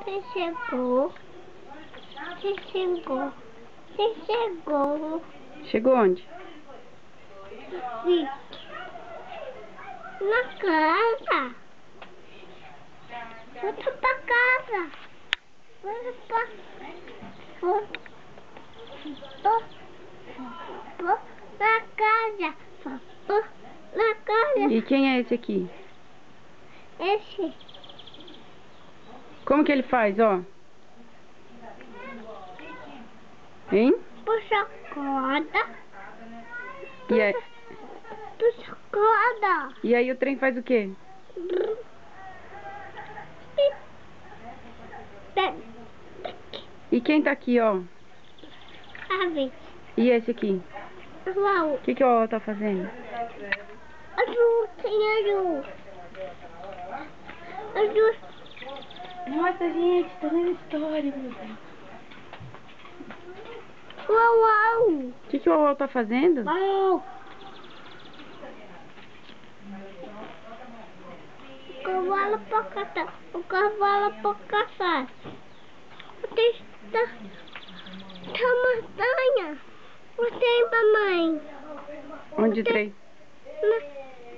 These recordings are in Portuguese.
Você chegou. Você chegou. Você chegou. Chegou onde? Sim. Na casa. Volta pra casa. Volta pra... Na casa. Na casa. E quem é esse aqui? Esse. Como que ele faz, ó? Hein? Puxa a corda. E aí, Puxa a corda. e aí o trem faz o quê? E quem tá aqui, ó? Sabe? E esse aqui? Uau. O que que o Uau tá fazendo? Azul, tem azul. Azul. Nossa, gente, tá vendo história, meu Deus. Uau, uau. O que que o Uau tá fazendo? Uau. O cavalo pra caçar. O cavalo pra caçar. Você está na montanha. Você e mamãe. Onde o trem?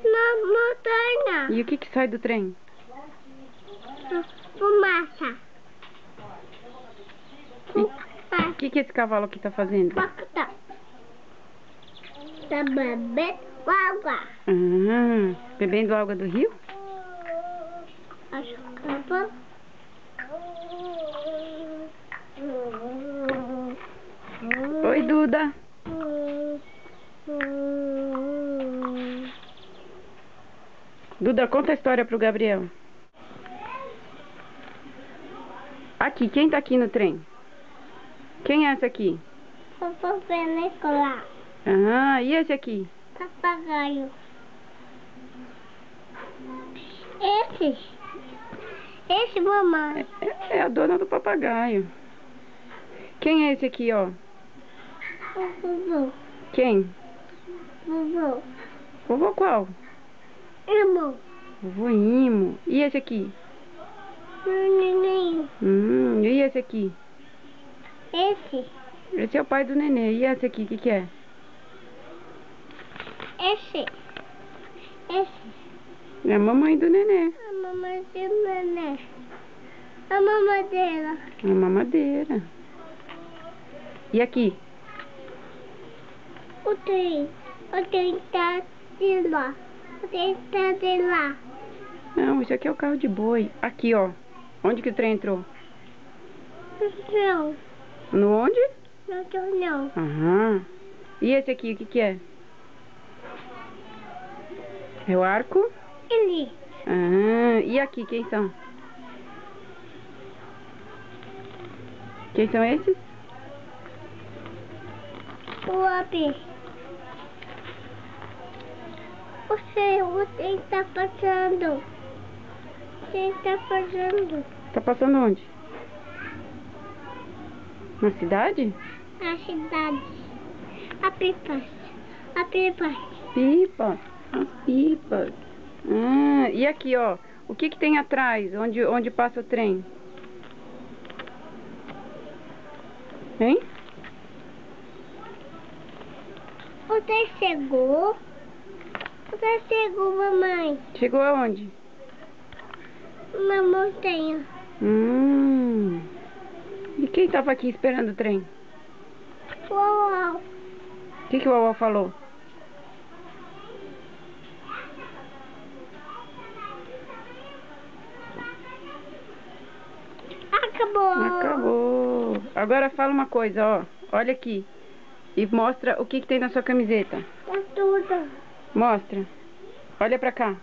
Na montanha. E o que que sai do trem? Fumaça. O que que esse cavalo aqui tá fazendo? Tá bebendo água. Bebendo água do rio? Acho que tá. Oi, Duda. Duda, conta a história pro Gabriel. Aqui, quem tá aqui no trem? Quem é essa aqui? Papai Nicolau. E esse aqui? Papagaio. Esse mamãe. É a dona do papagaio. Quem é esse aqui, ó? O vovô. Quem? Vovô. Vovô qual? Irmão. Vovô Imo. E esse aqui? Neném. E esse aqui? Esse. Esse é o pai do nenê. E esse aqui, o que que é? Esse. É a mamãe do nenê. A mamãe do neném. A mamadeira. A mamadeira. E aqui? O trem tá de lá. O trem tá de lá. Não, isso aqui é o carro de boi. Aqui, ó. Onde que o trem entrou? Não. No onde? Não. E esse aqui, o que que é? É o arco? Ele. E aqui, quem são? Quem são esses? O abe. O trem tá passando. O trem tá passando. Tá passando onde? Na cidade? Na cidade. A pipa. A pipa. Pipa. As pipas. E aqui, ó. O que que tem atrás? Onde passa o trem? Hein? O trem chegou. O trem chegou, mamãe. Chegou aonde? Na montanha. E quem tava aqui esperando o trem? Uau. O que que o Uau falou? Acabou. Agora fala uma coisa, ó. Olha aqui. E mostra o que que tem na sua camiseta. Tá tudo. Mostra. Olha pra cá.